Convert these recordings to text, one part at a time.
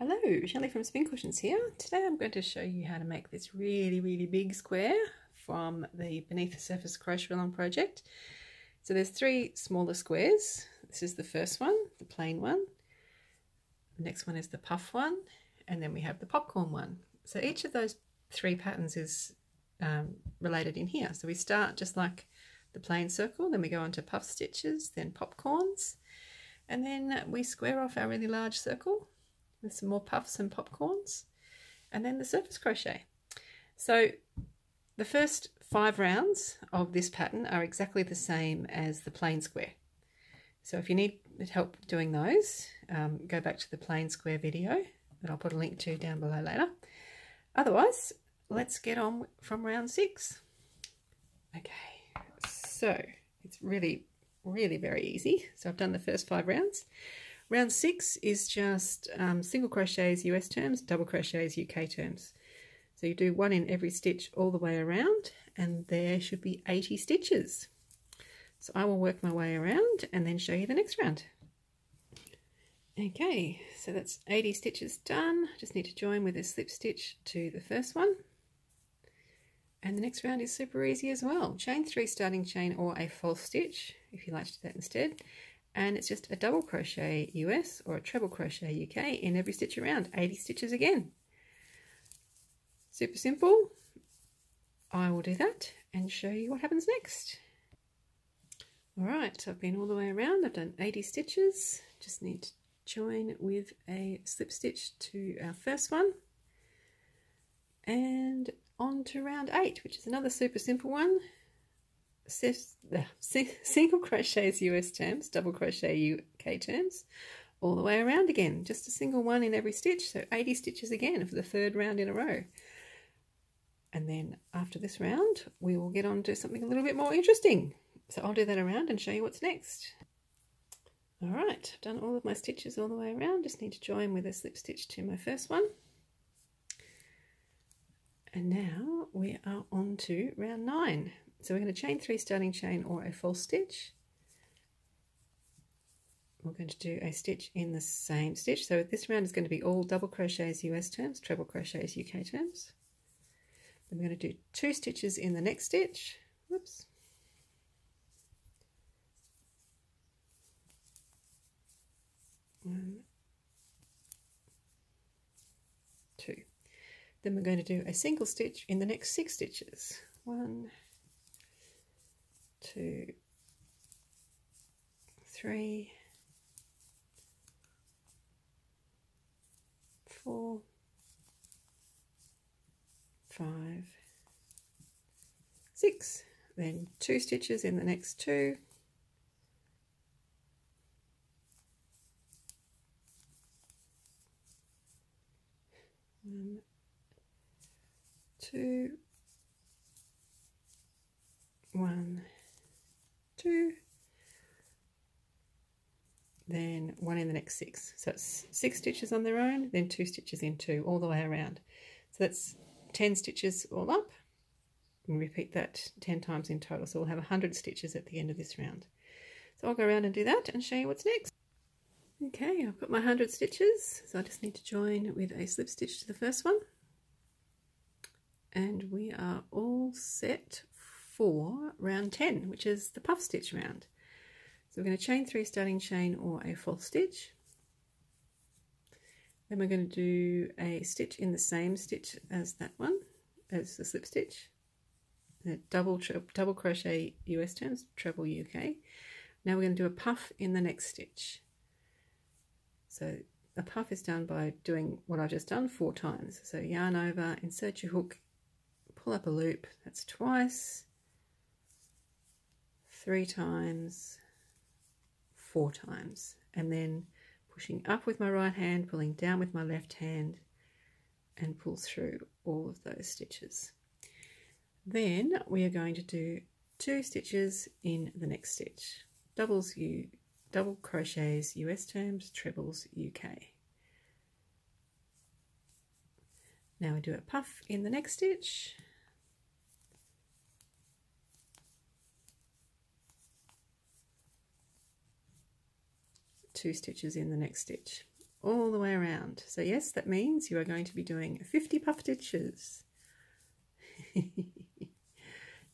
Hello, Shelley from Spin Cushions here. Today I'm going to show you how to make this really big square from the Beneath the Surface Crochet Along project. So there's 3 smaller squares. This is the first one, the plain one. The next one is the puff one, and then we have the popcorn one. So each of those 3 patterns is related in here. So we start just like the plain circle, then we go on to puff stitches, then popcorns, and then we square off our really large circle with some more puffs and popcorns, and then the surface crochet. So the first 5 rounds of this pattern are exactly the same as the plain square. So if you need help doing those, go back to the plain square video that I'll put a link to down below later. Otherwise, let's get on from round 6. Okay, so it's really very easy. So I've done the first 5 rounds. Round 6 is just single crochets US terms, double crochets UK terms. So you do 1 in every stitch all the way around, and there should be 80 stitches. So I will work my way around and then show you the next round. Okay, so that's 80 stitches done. Just need to join with a slip stitch to the first one. And the next round is super easy as well. Chain 3 starting chain or a false stitch, if you like to do that instead. And it's just a double crochet US or a treble crochet UK in every stitch around, 80 stitches again. Super simple. I will do that and show you what happens next. Alright, so I've been all the way around, I've done 80 stitches, just need to join with a slip stitch to our first one. And on to round 8, which is another super simple one. Single crochets US terms, double crochet UK terms, all the way around again. Just a single one in every stitch, so 80 stitches again for the 3rd round in a row. And then after this round, we will get on to something a little bit more interesting. So I'll do that around and show you what's next. Alright, I've done all of my stitches all the way around, just need to join with a slip stitch to my first one. And now we are on to round 9. So we're going to chain 3 starting chain or a false stitch. We're going to do a stitch in the same stitch. So this round is going to be all double crochets US terms, treble crochets UK terms. Then we're going to do 2 stitches in the next stitch. Whoops. One, 2. Then we're going to do a single stitch in the next 6 stitches. 1, 2, 3, 4, 5, 6. Then 2 stitches in the next 2. 1, 2, 1, 2, then 1 in the next 6. So it's 6 stitches on their own, then 2 stitches in 2 all the way around. So that's 10 stitches all up. And repeat that 10 times in total. So we'll have 100 stitches at the end of this round. So I'll go around and do that and show you what's next. Okay, I've got my 100 stitches. So I just need to join with a slip stitch to the first one. And we are all set for round 10, which is the puff stitch round. So we're going to chain 3 starting chain or a false stitch. Then we're going to do a stitch in the same stitch as that one, as the slip stitch. Double crochet US terms, treble UK. Now we're going to do a puff in the next stitch. So a puff is done by doing what I've just done 4 times. So yarn over, insert your hook, pull up a loop, that's twice, 3 times, 4 times, and then pushing up with my right hand, pulling down with my left hand, and pull through all of those stitches. Then we are going to do 2 stitches in the next stitch. Double crochets US terms, trebles UK. Now we do a puff in the next stitch. 2 stitches in the next stitch. all the way around. So yes, that means you are going to be doing 50 puff stitches.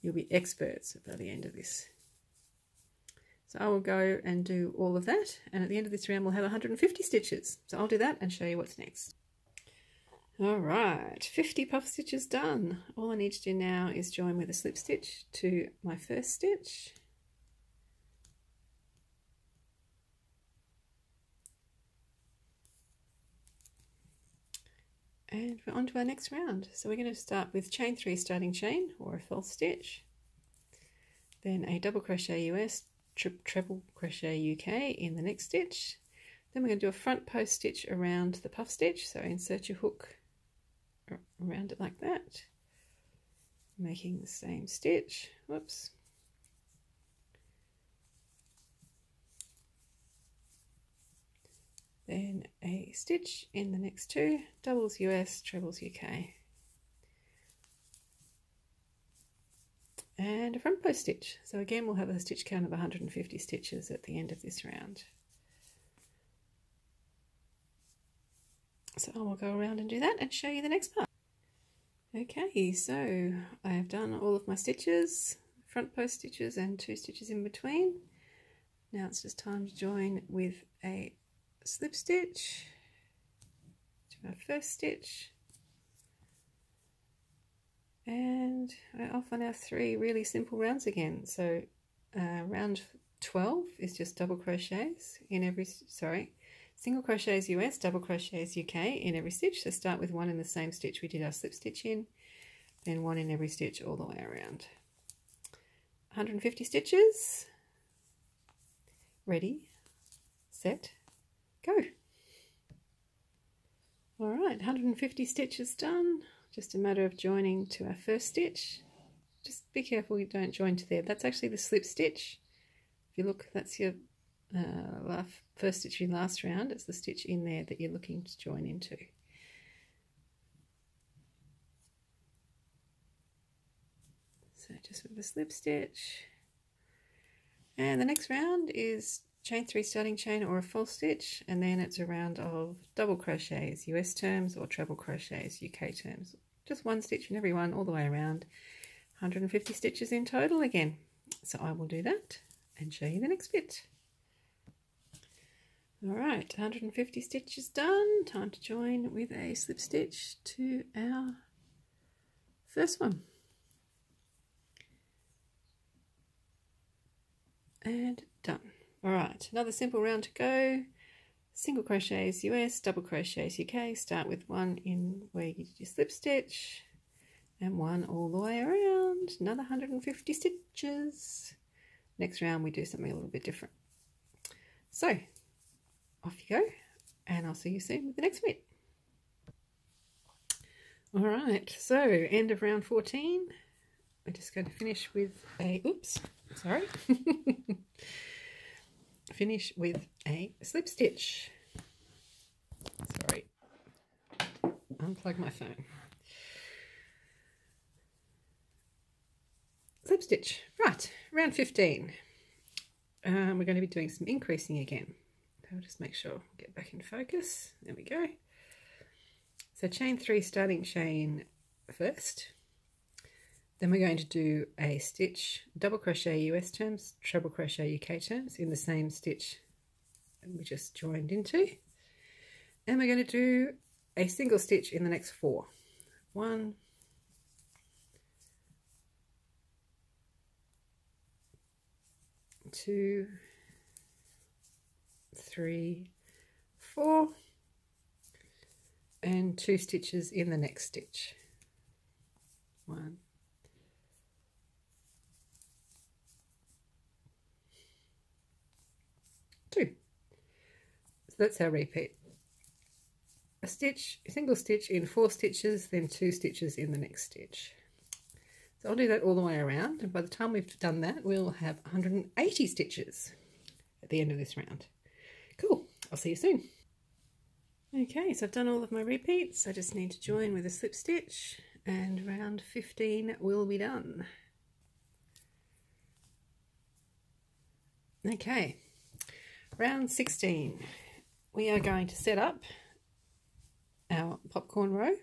You'll be experts by the end of this. So I will go and do all of that, and at the end of this round we'll have 150 stitches. So I'll do that and show you what's next. Alright, 50 puff stitches done. All I need to do now is join with a slip stitch to my first stitch. And we're on to our next round. So we're going to start with chain 3 starting chain or a false stitch, then a double crochet US, treble crochet UK in the next stitch. Then we're going to do a front post stitch around the puff stitch, so insert your hook around it like that, making the same stitch. Whoops. Then a stitch in the next 2, doubles US, trebles UK. And a front post stitch. So again we'll have a stitch count of 150 stitches at the end of this round. So I will go around and do that and show you the next part. Okay, so I have done all of my stitches, front post stitches and 2 stitches in between. Now it's just time to join with a slip stitch to our first stitch, and we're off on our 3 really simple rounds again. So round 12 is just double crochets in every, single crochets US, double crochets UK in every stitch. So start with 1 in the same stitch we did our slip stitch in, then 1 in every stitch all the way around. 150 stitches. Ready, set, go. Alright, 150 stitches done. Just a matter of joining to our first stitch. Just be careful you don't join to there. That's actually the slip stitch. If you look, that's your first stitch in last round. It's the stitch in there that you're looking to join into. So just with the slip stitch. And the next round is chain 3 starting chain or a false stitch, and then it's a round of double crochets US terms or treble crochets UK terms. Just 1 stitch in every one all the way around. 150 stitches in total again. So I will do that and show you the next bit. Alright, 150 stitches done. Time to join with a slip stitch to our first one. And done. Alright, another simple round to go. Single crochets US, double crochets UK. Start with 1 in where you did your slip stitch and 1 all the way around. Another 150 stitches. Next round we do something a little bit different. So off you go, and I'll see you soon with the next bit. Alright, so end of round 14. We're just going to finish with a, finish with a slip stitch. Sorry, unplug my phone. Slip stitch. Right, round 15. We're going to be doing some increasing again. I'll just make sure, get back in focus. There we go. So chain 3 starting chain first. Then we're going to do a stitch, double crochet US terms, treble crochet UK terms in the same stitch we just joined into. And we're going to do a single stitch in the next 4. 1, 2, 3, 4, and 2 stitches in the next stitch. 1, 2. So that's our repeat. A stitch, a single stitch in 4 stitches, then 2 stitches in the next stitch. So I'll do that all the way around, and by the time we've done that, we'll have 180 stitches at the end of this round. Cool, I'll see you soon. Okay, so I've done all of my repeats. I just need to join with a slip stitch, and round 15 will be done. Okay, round 16. we are going to set up our popcorn row.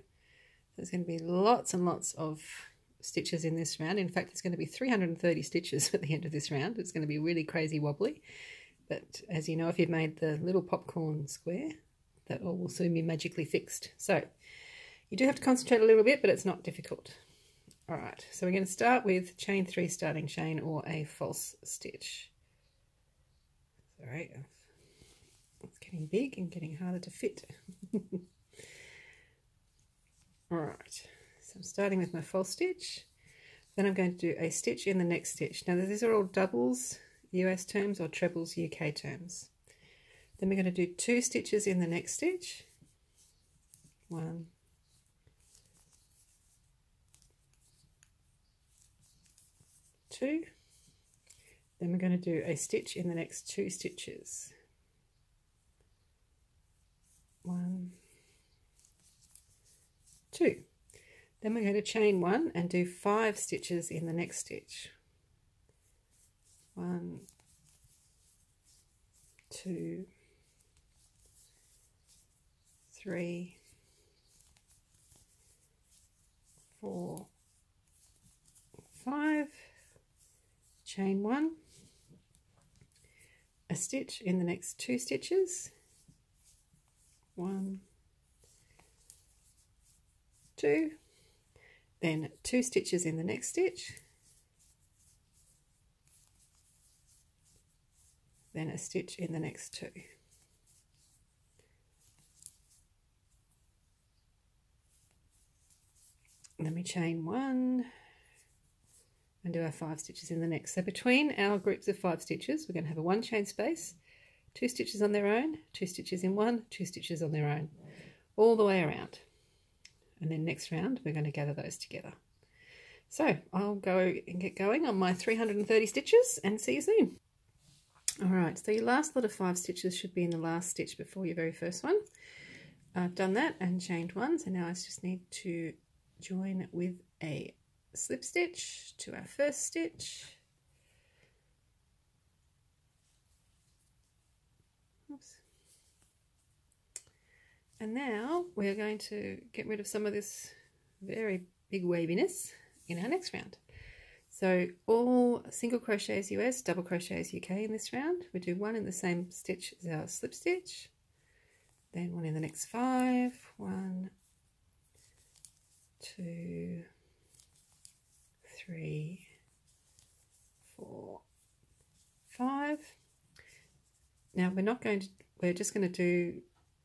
There's going to be lots and lots of stitches in this round. In fact, there's going to be 330 stitches at the end of this round. It's going to be really crazy wobbly. But as you know, if you've made the little popcorn square, that all will soon be magically fixed. So you do have to concentrate a little bit, but it's not difficult. All right, so we're going to start with chain 3 starting chain or a false stitch. Sorry, it's getting big and getting harder to fit. All right, so I'm starting with my false stitch. Then I'm going to do a stitch in the next stitch. Now these are all doubles, US terms, or trebles, UK terms. Then we're going to do 2 stitches in the next stitch. 1, 2. Then we're going to do a stitch in the next 2 stitches. 1, 2. Then we're going to chain 1 and do 5 stitches in the next stitch. 1, 2, 3, 4, 5. Chain 1, a stitch in the next 2 stitches. 1, 2, then 2 stitches in the next stitch, then a stitch in the next 2. And then we chain 1 and do our 5 stitches in the next. So between our groups of 5 stitches, we're going to have a 1 chain space, 2 stitches on their own, 2 stitches in 1, 2 stitches on their own, all the way around. And then next round, we're going to gather those together. So I'll go and get going on my 330 stitches and see you soon. All right, so your last lot of 5 stitches should be in the last stitch before your very first one. I've done that and chained 1, so now I just need to join with a slip stitch to our first stitch. Oops. And now we're going to get rid of some of this very big waviness in our next round. So all single crochets US, double crochets UK in this round. We do 1 in the same stitch as our slip stitch, then 1 in the next 5, 1, 2, 3, 4, 5. Now we're just going to do,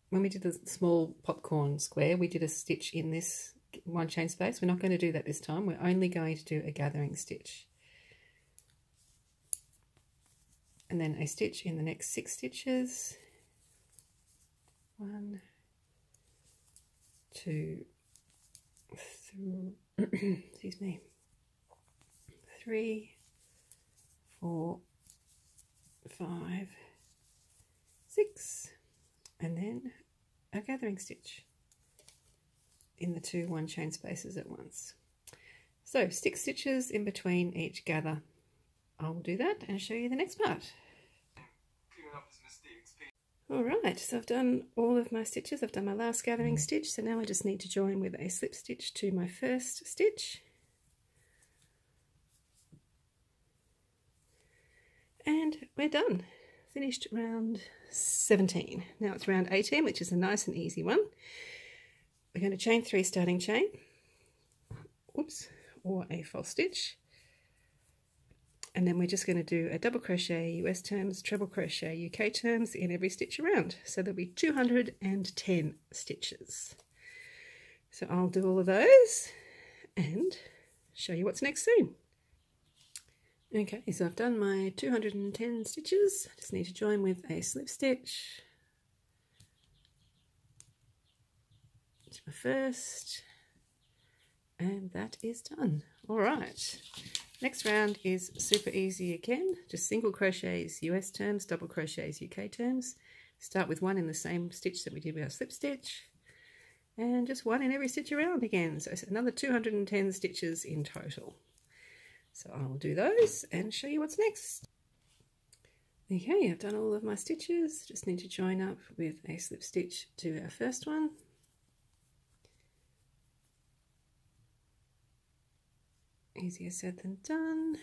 when we did the small popcorn square, we did a stitch in this 1 chain space. We're not going to do that this time. We're only going to do a gathering stitch. And then a stitch in the next 6 stitches. 1, 2, 3, excuse me, 3, 4, 5, 6, and then a gathering stitch in the 2 1 chain spaces at once. So 6 stitches in between each gather. I'll do that and show you the next part. Alright, so I've done all of my stitches. I've done my last gathering stitch, so now I just need to join with a slip stitch to my first stitch. And we're done. Finished round 17. Now it's round 18, which is a nice and easy one. We're going to chain 3 starting chain, oops, or a false stitch, and then we're just going to do a double crochet US terms, treble crochet UK terms in every stitch around. So there'll be 210 stitches. So I'll do all of those and show you what's next soon. Okay, so I've done my 210 stitches. I just need to join with a slip stitch to my first, and that is done. All right, next round is super easy again, just single crochets US terms, double crochets UK terms. Start with 1 in the same stitch that we did with our slip stitch, and just 1 in every stitch around again, so it's another 210 stitches in total. So I'll do those and show you what's next. Okay, I've done all of my stitches, just need to join up with a slip stitch to our first one. Easier said than done.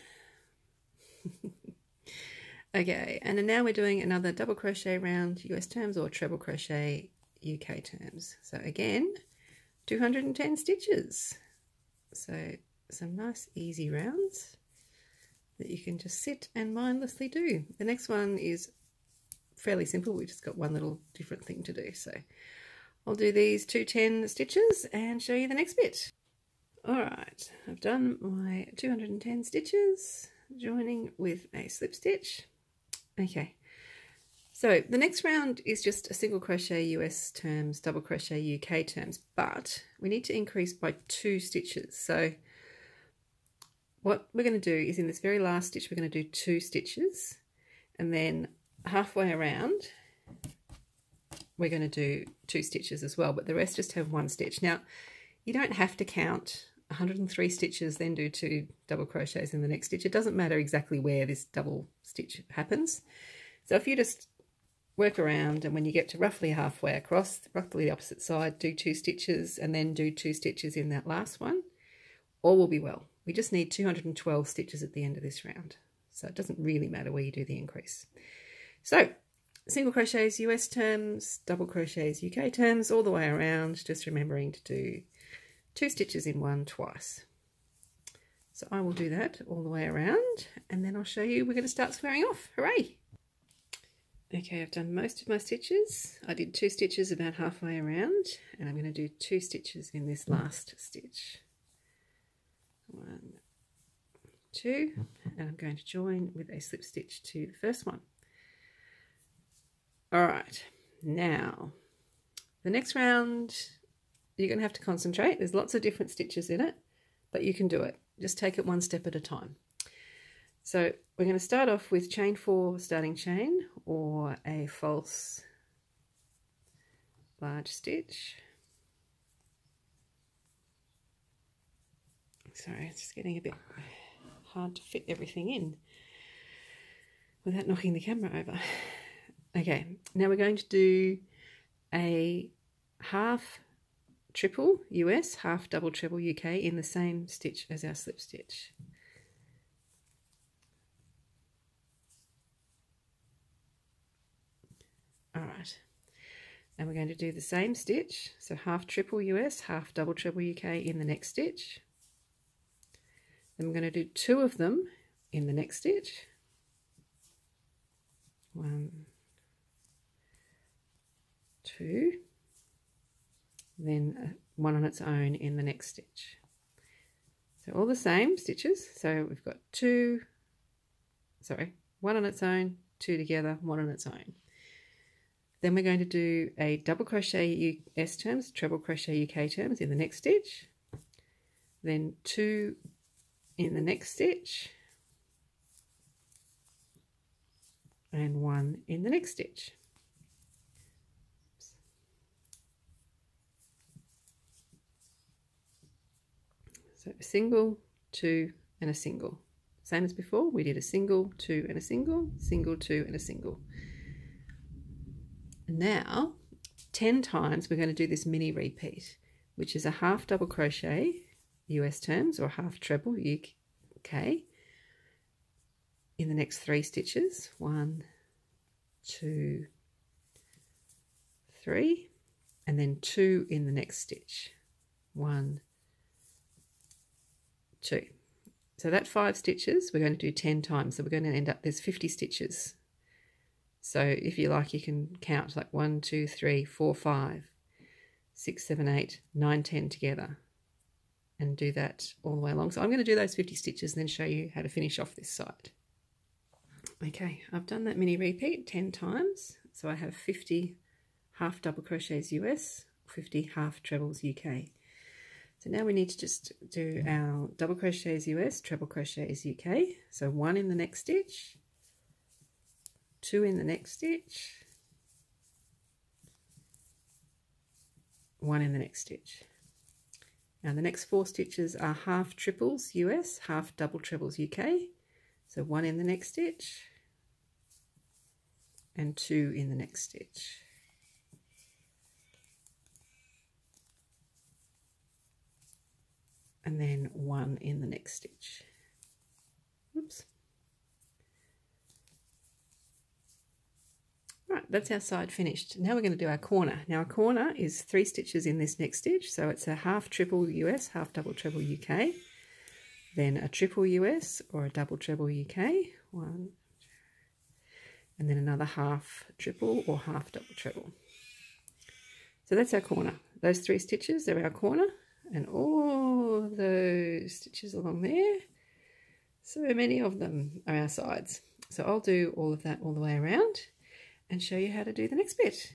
Okay, and then now we're doing another double crochet round US terms or treble crochet UK terms. So again, 210 stitches. So some nice easy rounds that you can just sit and mindlessly do. The next one is fairly simple. We just got one little different thing to do. So I'll do these 210 stitches and show you the next bit. All right, I've done my 210 stitches, joining with a slip stitch. Okay, so the next round is just a single crochet US terms, double crochet UK terms, but we need to increase by 2 stitches. So what we're going to do is in this very last stitch, we're going to do 2 stitches, and then halfway around, we're going to do 2 stitches as well, but the rest just have 1 stitch. Now, you don't have to count 103 stitches, then do 2 double crochets in the next stitch. It doesn't matter exactly where this double stitch happens. So if you just work around, and when you get to roughly halfway across, roughly the opposite side, do 2 stitches and then do 2 stitches in that last one, all will be well. We just need 212 stitches at the end of this round. So it doesn't really matter where you do the increase. So single crochets US terms, double crochets UK terms, all the way around, just remembering to do 2 stitches in one twice. So I will do that all the way around, and then I'll show you we're going to start squaring off. Hooray! Okay, I've done most of my stitches. I did 2 stitches about halfway around, and I'm going to do 2 stitches in this last stitch. 1, 2, and I'm going to join with a slip stitch to the first one. All right, now the next round you're going to have to concentrate. There's lots of different stitches in it, but you can do it. Just take it one step at a time. So we're going to start off with chain 4 starting chain, or a false large stitch. Sorry, it's just getting a bit hard to fit everything in without knocking the camera over. Okay, now we're going to do a half triple US, half double treble UK in the same stitch as our slip stitch. All right, and we're going to do the same stitch, so half triple US, half double treble UK in the next stitch. Then we're going to do 2 of them in the next stitch. 1, 2, then 1 on its own in the next stitch. So all the same stitches. So we've got 1 on its own, 2 together, 1 on its own. Then we're going to do a double crochet US terms, treble crochet UK terms in the next stitch. Then 2 in the next stitch, and 1 in the next stitch. So a single, 2, and a single. Same as before, we did a single, 2, and a single, single, 2, and a single. And now, 10 times we're going to do this mini repeat, which is a half double crochet US terms, or half treble UK, in the next 3 stitches. 1, 2, 3, and then 2 in the next stitch. 1, 2. So that 5 stitches we're going to do 10 times, so we're going to end up, there's 50 stitches. So if you like, you can count like 1, 2, 3, 4, 5, 6, 7, 8, 9, 10 together, and do that all the way along. So I'm going to do those 50 stitches and then show you how to finish off this side. Okay, I've done that mini repeat 10 times, so I have 50 half double crochets US, 50 half trebles UK. So now we need to just do our double crochets US, treble crochets UK. So 1 in the next stitch, 2 in the next stitch, 1 in the next stitch. Now the next 4 stitches are half triples US, half double trebles UK. So 1 in the next stitch, and 2 in the next stitch. And then 1 in the next stitch. Oops. Right, that's our side finished. Now we're going to do our corner. Now a corner is 3 stitches in this next stitch, so it's a half triple US, half double treble UK, then a triple US or a double treble UK, 1, and then another half triple or half double treble. So that's our corner. Those 3 stitches are our corner, and all those stitches along there, so many of them are our sides. So I'll do all of that all the way around and show you how to do the next bit.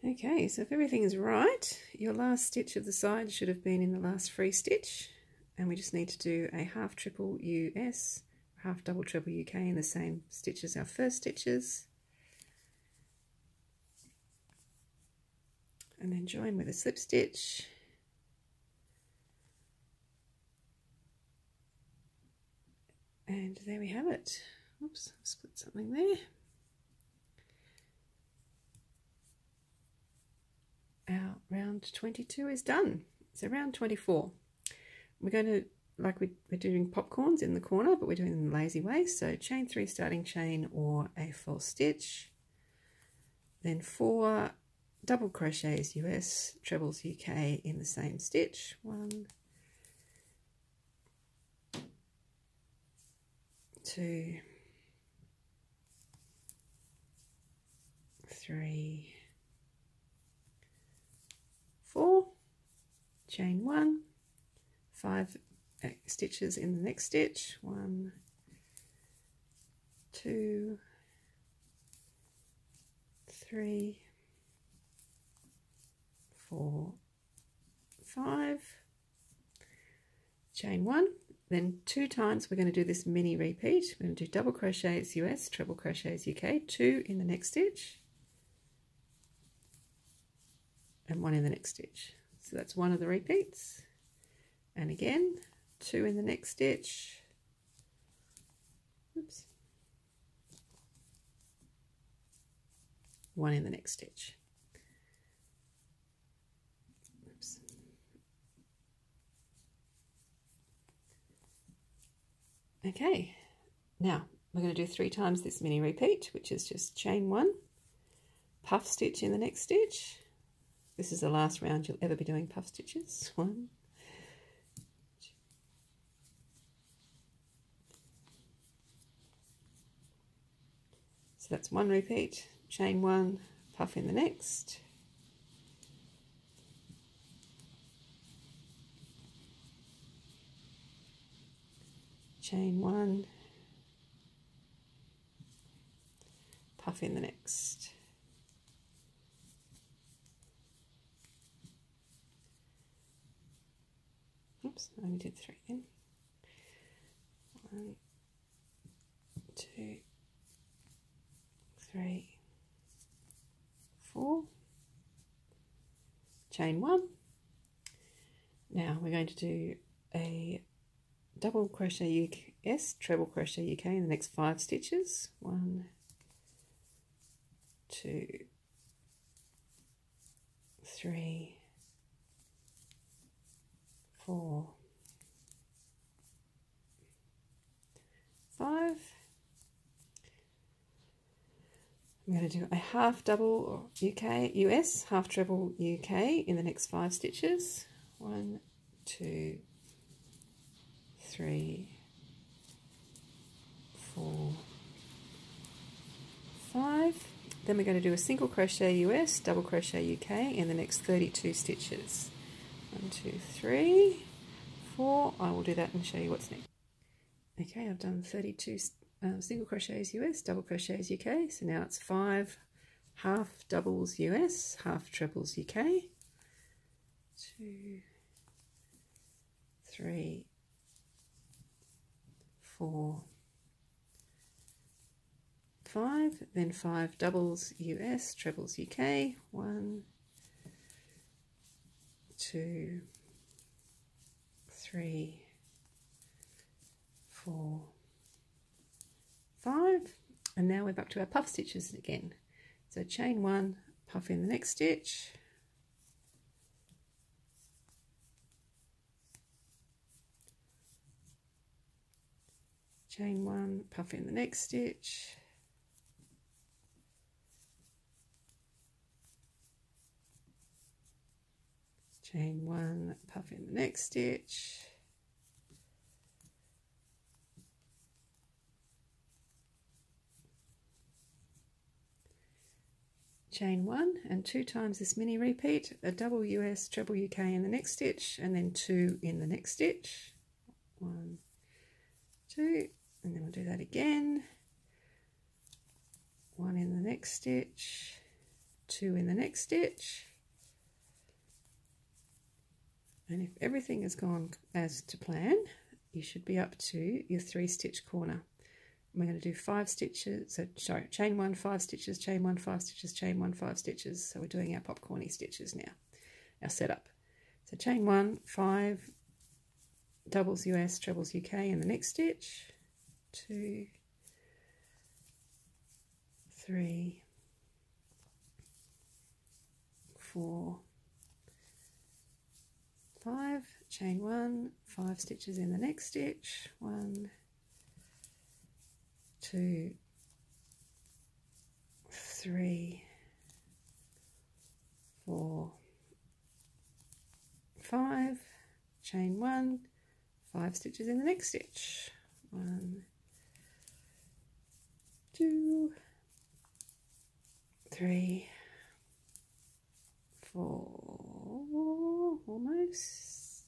Okay, so if everything is right, your last stitch of the side should have been in the last free stitch, and we just need to do a half triple US, half double treble UK in the same stitch as our first stitches, and then join with a slip stitch, and there we have it. Oops, split something there. Our round 22 is done. So round 24, we're going to, like we're doing popcorns in the corner, but we're doing them lazy way. So chain 3 starting chain or a false stitch, then 4 double crochets US, trebles UK in the same stitch, 1, 2, 3, 4, chain 1, 5 stitches in the next stitch, 1, 2, 3, 4, 5, chain 1, then 2 times we're going to do this mini repeat. We're going to do double crochets US, treble crochets UK, 2 in the next stitch, and 1 in the next stitch. So that's one of the repeats, and again 2 in the next stitch. Oops. 1 in the next stitch. Oops. Okay, now we're going to do 3 times this mini repeat, which is just chain 1, puff stitch in the next stitch. This is the last round you'll ever be doing puff stitches. 1, 2. So that's 1 repeat, chain 1, puff in the next, chain 1, puff in the next. Oops, I only did 3 then. 1, 2, 3, 4, chain 1. Now we're going to do a double crochet US, treble crochet UK in the next 5 stitches. 1, 2, 3, 4, 5. I'm going to do a half double UK US, half treble UK in the next 5 stitches. 1, 2, 3, 4, 5. Then we're going to do a single crochet US, double crochet UK in the next 32 stitches. 1, 2, 3, 4. I will do that and show you what's next. Okay, I've done 32 single crochets US, double crochets UK. So now it's 5 half doubles US, half trebles UK. 2, 3, 4, 5. Then 5 doubles US, trebles UK. 1, 2, 3, 4, 5. And now we're back to our puff stitches again. So chain 1, puff in the next stitch, chain 1, puff in the next stitch, chain 1, puff in the next stitch, chain 1 and 2 times this mini repeat, a double US treble UK in the next stitch, and then 2 in the next stitch, 1, 2, and then we'll do that again, 1 in the next stitch, 2 in the next stitch, and if everything has gone as to plan, you should be up to your 3 stitch corner. We're going to do 5 stitches, so sorry, chain 1, 5 stitches, chain 1, 5 stitches, chain 1, 5 stitches. So we're doing our popcorny stitches now, our setup. So chain 1, 5, doubles US, trebles UK in the next stitch, 2, 3, 4, 5, chain 1, 5 stitches in the next stitch, 1, 2, 3, 4, 5, chain 1, 5 stitches in the next stitch, 1, 2, 3, 4, almost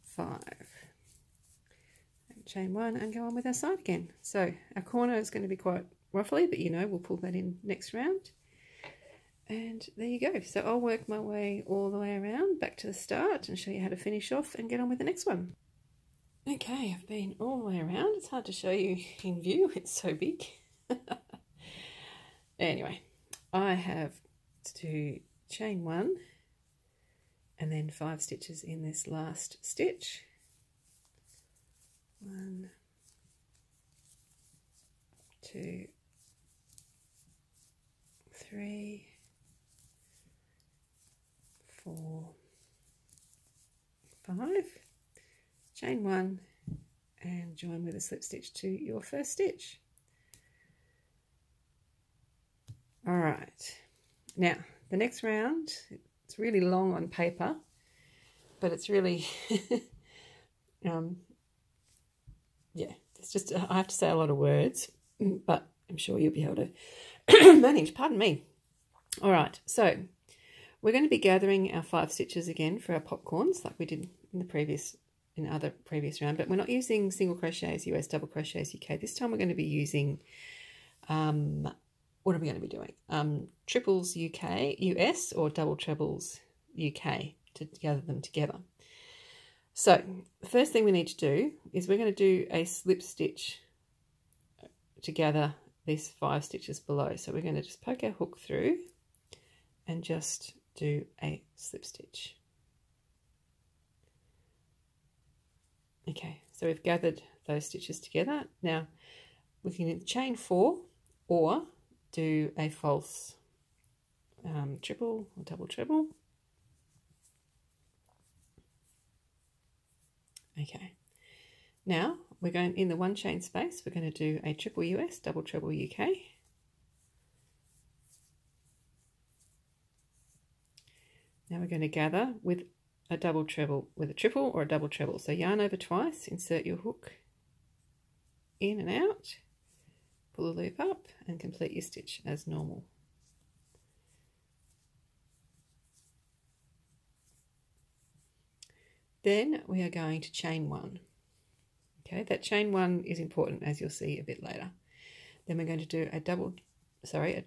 5. Chain 1 and go on with our side again. So our corner is going to be quite ruffly, but you know, we'll pull that in next round. And there you go. So I'll work my way all the way around back to the start and show you how to finish off and get on with the next one. Okay, I've been all the way around. It's hard to show you in view, it's so big. Anyway, I have to do chain 1 and then 5 stitches in this last stitch. 1, 2, 3, 4, 5, chain 1 and join with a slip stitch to your first stitch. All right, now the next round, it's really long on paper, but it's really yeah, it's just, I have to say a lot of words, but I'm sure you'll be able to manage, pardon me. All right, so we're going to be gathering our 5 stitches again for our popcorns like we did in the previous round, but we're not using single crochets US, double crochets UK. This time we're going to be using, what are we going to be doing? Triples UK, US, or double trebles UK to gather them together. So the first thing we need to do is we're going to do a slip stitch to gather these 5 stitches below. So we're going to just poke our hook through and just do a slip stitch. Okay, so we've gathered those stitches together. Now we can chain 4 or do a false triple or double treble. Okay, now we're going in the 1 chain space, we're going to do a triple US, double treble UK. Now we're going to gather with a double treble, with a triple or a double treble. So yarn over twice, insert your hook in and out, pull the loop up and complete your stitch as normal. Then we are going to chain 1. Okay, that chain 1 is important, as you'll see a bit later. Then we're going to do a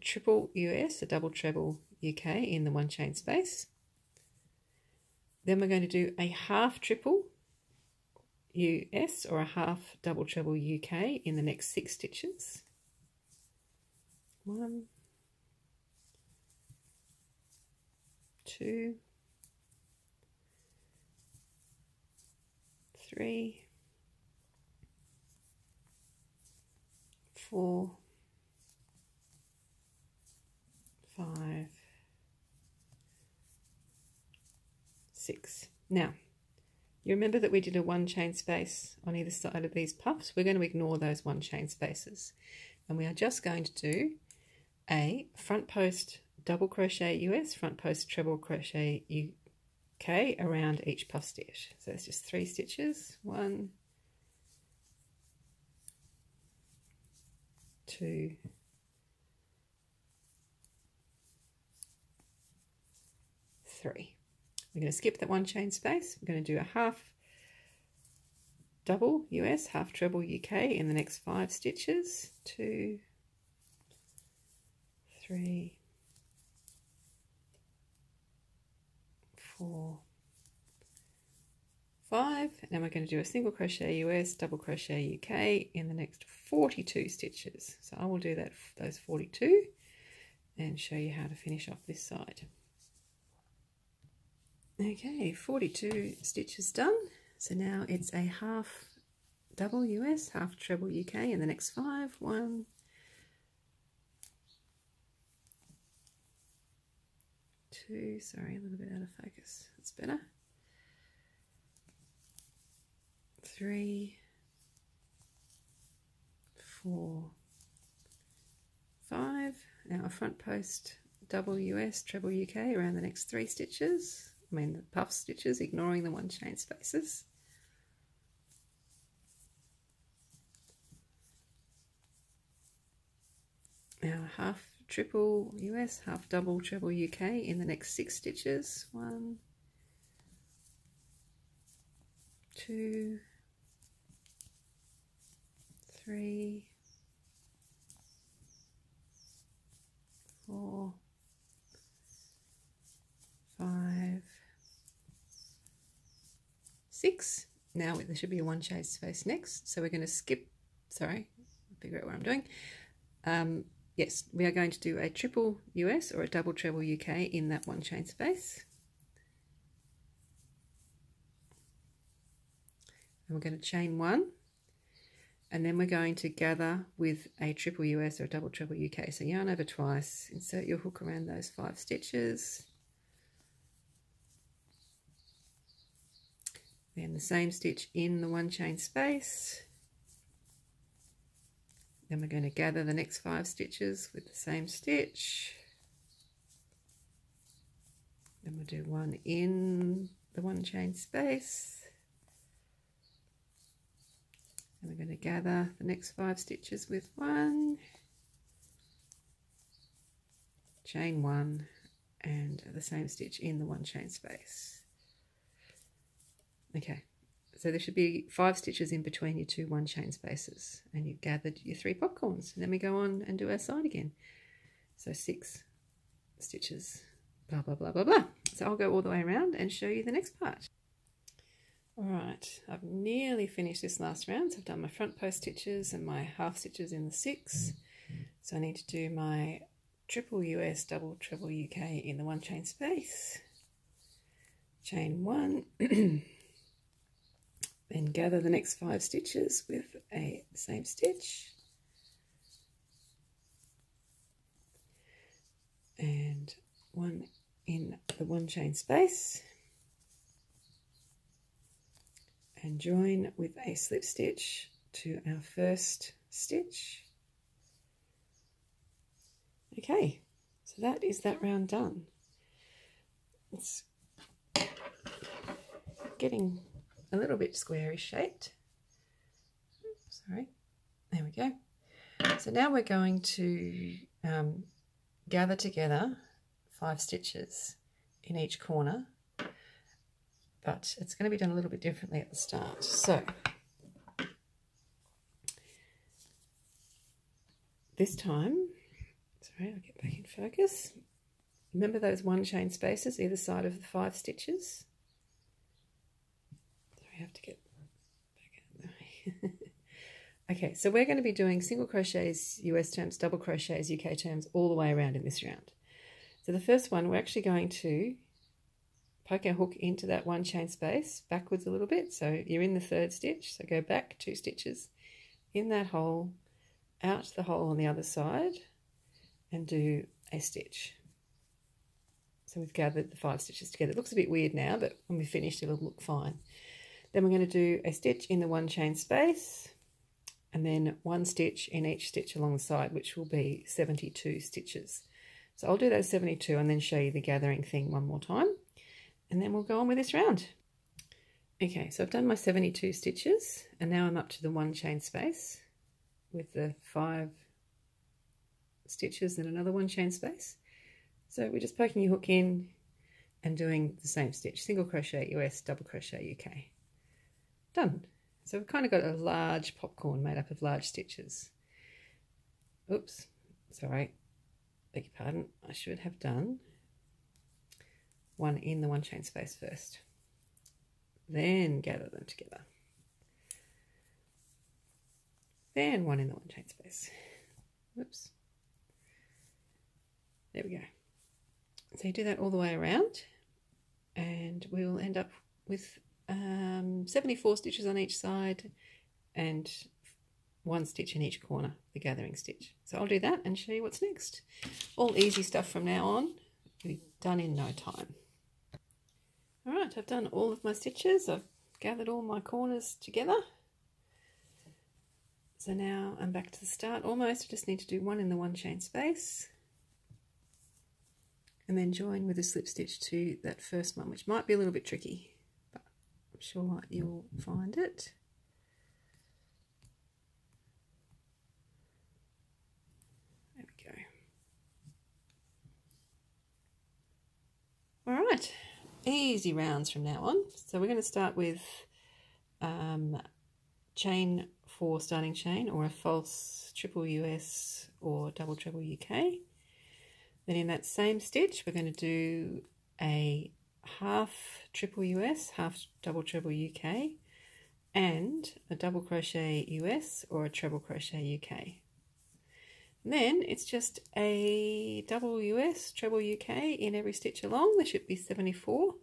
triple US, a double treble UK in the 1 chain space. Then we're going to do a half triple US or a half double treble UK in the next 6 stitches. 1, 2, 3, 4, 5, 6. Now, you remember that we did a 1 chain space on either side of these puffs. We're going to ignore those 1 chain spaces, and we are just going to do a front post double crochet US, front post treble crochet UK around each puff stitch. So it's just 3 stitches, 1, 2, 3. We're going to skip that 1 chain space. We're going to do a half double US, half treble UK in the next 5 stitches. 2, 3, 4, 5. And we're going to do a single crochet US, double crochet UK in the next 42 stitches. So I will do those 42 and show you how to finish off this side. Okay, 42 stitches done. So now it's a half double US, half treble UK in the next 5. 1, 2, sorry, a little bit out of focus. That's better. 3, 4, 5. Now a front post double US, treble UK around the next 3 stitches. I mean the puff stitches, ignoring the 1 chain spaces. Now half triple US, half double treble UK in the next 6 stitches. 1, 2, 3, 4, 5, 6. Now there should be a 1 chain space next, so we're going to skip, sorry, figure out what I'm doing. Yes, we are going to do a triple US or a double treble UK in that 1 chain space. And we're going to chain 1, and then we're going to gather with a triple US or a double treble UK. So yarn over twice, insert your hook around those 5 stitches. Then the same stitch in the 1 chain space. Then we're going to gather the next 5 stitches with the same stitch. Then we'll do 1 in the 1 chain space. And we're going to gather the next 5 stitches with 1. Chain 1 and the same stitch in the 1 chain space. Okay, so there should be 5 stitches in between your 2 1 chain spaces, and you've gathered your 3 popcorns, and then we go on and do our side again. So 6 stitches, blah blah blah blah blah. So I'll go all the way around and show you the next part. Alright, I've nearly finished this last round. So I've done my front post stitches and my half stitches in the 6. So I need to do my triple US, double treble UK in the 1 chain space. Chain 1. Then gather the next 5 stitches with the same stitch. And 1 in the 1 chain space. And join with a slip stitch to our first stitch. Okay, so that is that round done. It's getting a little bit squarish shaped. Sorry, there we go. So now we're going to gather together 5 stitches in each corner, but it's going to be done a little bit differently at the start. So this time, sorry, I'll get back in focus. Remember those 1 chain spaces either side of the 5 stitches? I have to get back out. Okay, so we're going to be doing single crochets US terms, double crochets UK terms all the way around in this round. So the first one, we're actually going to poke our hook into that 1 chain space backwards a little bit. So you're in the 3rd stitch, so go back 2 stitches in that hole, out the hole on the other side and do a stitch. So we've gathered the 5 stitches together. It looks a bit weird now, but when we're finished it'll look fine. Then we're going to do a stitch in the 1 chain space and then 1 stitch in each stitch along the side, which will be 72 stitches. So I'll do those 72 and then show you the gathering thing one more time, and then we'll go on with this round. Okay, so I've done my 72 stitches and now I'm up to the 1 chain space with the 5 stitches and another 1 chain space. So we're just poking your hook in and doing the same stitch, single crochet US, double crochet UK. Done. So we've kind of got a large popcorn made up of large stitches. Oops, sorry, beg your pardon. I should have done 1 in the 1 chain space first, then gather them together. Then 1 in the 1 chain space. Whoops. There we go. So you do that all the way around and we'll end up with 74 stitches on each side and 1 stitch in each corner, the gathering stitch. So I'll do that and show you what's next. All easy stuff from now on. It'll be done in no time. Alright, I've done all of my stitches. I've gathered all my corners together. So now I'm back to the start almost. I just need to do 1 in the 1 chain space and then join with a slip stitch to that first one, which might be a little bit tricky, but I'm sure you'll find it. There we go. All right, easy rounds from now on. So we're going to start with chain 4 starting chain, or a false triple US or double treble UK. Then in that same stitch we're going to do a half triple US, half double treble UK, and a double crochet US or a treble crochet UK. And then it's just a double US, treble UK in every stitch along. There should be 74.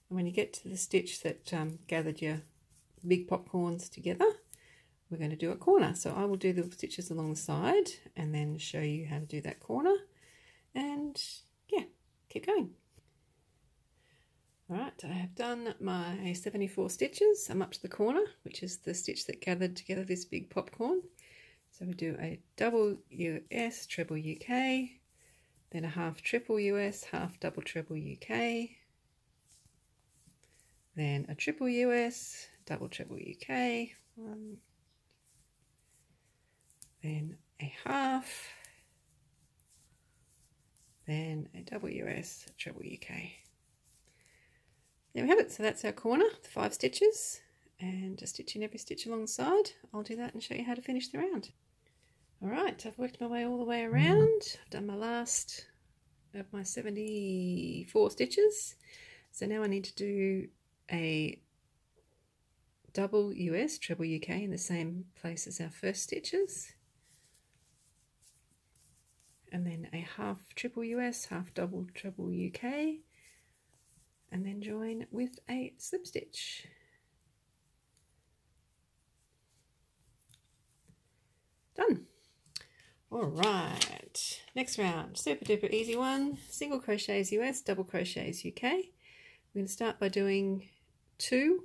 And when you get to the stitch that gathered your big popcorns together, we're going to do a corner. So I will do the stitches along the side and then show you how to do that corner. And yeah, keep going. All right, I have done my 74 stitches. I'm up to the corner, which is the stitch that gathered together this big popcorn. So we do a double US, treble UK, then a half triple US, half double treble UK, then a triple US, double treble UK, then a half, then a double US, treble UK. There we have it. So that's our corner, the 5 stitches, and a stitch in every stitch along the side. I'll do that and show you how to finish the round. All right, I've worked my way all the way around. I've done my last of my 74 stitches. So now I need to do a double US, treble UK in the same place as our first stitches. And then a half triple US, half double treble UK, and then join with a slip stitch. Done. All right, next round, super duper easy one. Single crochets US, double crochets UK. We're going to start by doing 2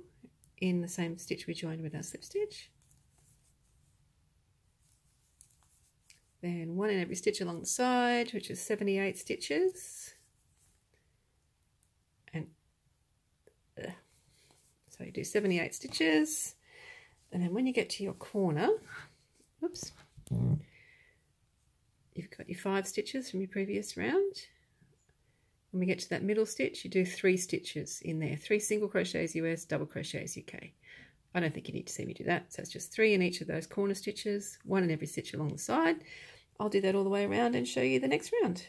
in the same stitch we joined with our slip stitch. Then 1 in every stitch along the side, which is 78 stitches. And so you do 78 stitches. And then when you get to your corner, oops, you've got your 5 stitches from your previous round. When we get to that middle stitch, you do 3 stitches in there. 3 single crochets US, double crochets UK. I don't think you need to see me do that. So it's just 3 in each of those corner stitches, 1 in every stitch along the side. I'll do that all the way around and show you the next round.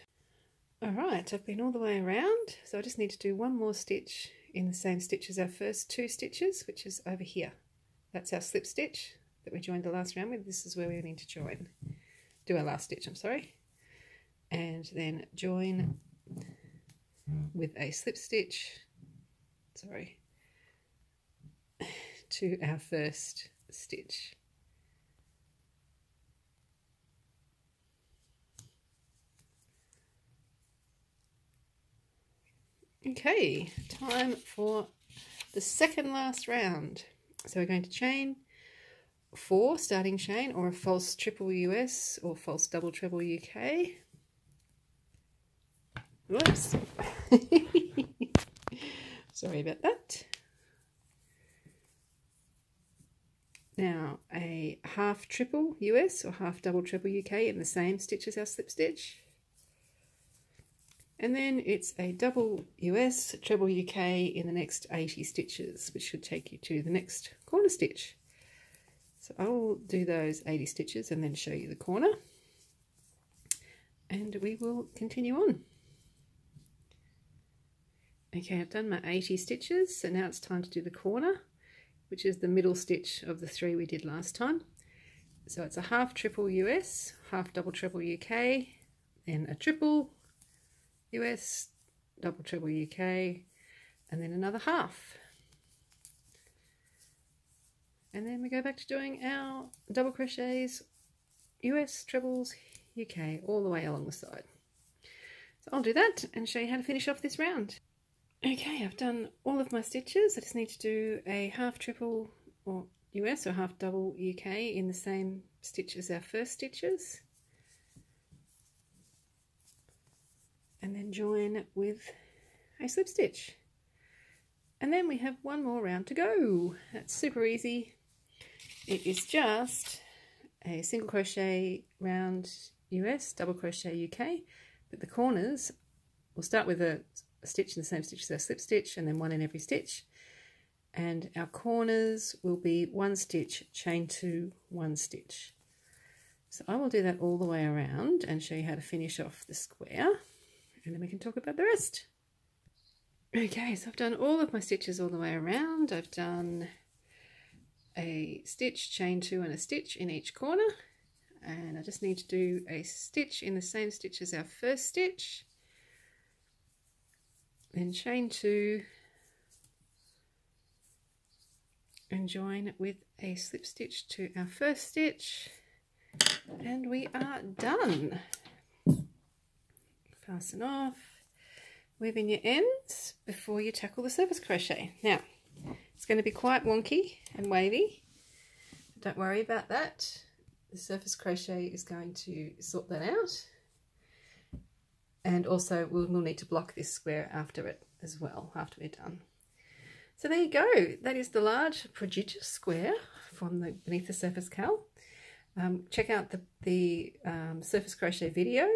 All right, I've been all the way around. So I just need to do 1 more stitch in the same stitch as our first 2 stitches, which is over here. That's our slip stitch that we joined the last round with. This is where we need to join. Do our last stitch, I'm sorry. And then join with a slip stitch, sorry, to our first stitch. Okay, time for the second last round. So we're going to chain 4 starting chain, or a false triple US or false double treble UK. Whoops. Sorry about that. Now a half triple US or half double treble UK in the same stitch as our slip stitch. And then it's a double US, treble UK in the next 80 stitches, which should take you to the next corner stitch. So I'll do those 80 stitches and then show you the corner. And we will continue on. Okay, I've done my 80 stitches, so now it's time to do the corner, which is the middle stitch of the 3 we did last time. So it's a half triple US, half double treble UK, then a triple US, double treble UK, and then another half. And then we go back to doing our double crochets, US, trebles, UK, all the way along the side. So I'll do that and show you how to finish off this round. Okay, I've done all of my stitches. I just need to do a half triple or US or half double UK in the same stitch as our first stitches. And then join with a slip stitch. And then we have one more round to go. That's super easy. It is just a single crochet round US, double crochet UK, but the corners, we'll start with a stitch in the same stitch as our slip stitch and then one in every stitch. And our corners will be 1 stitch, chain 2, 1 stitch. So I will do that all the way around and show you how to finish off the square. And then we can talk about the rest. Okay, so I've done all of my stitches all the way around. I've done a stitch, chain 2 and a stitch in each corner. And I just need to do a stitch in the same stitch as our first stitch. Then chain 2 and join with a slip stitch to our first stitch. And we are done. Fasten off, weave in your ends before you tackle the surface crochet. Now, it's going to be quite wonky and wavy. Don't worry about that. The surface crochet is going to sort that out. And also we'll need to block this square after it as well, after we're done. So there you go. That is the large prodigious square from the Beneath the Surface CAL. Check out the surface crochet video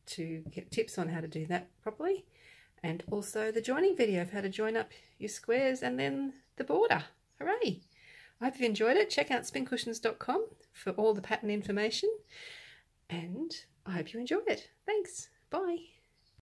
to get tips on how to do that properly, and also the joining video of how to join up your squares and then the border. Hooray! I hope you've enjoyed it. Check out spincushions.com for all the pattern information, and I hope you enjoyed it. Thanks. Bye.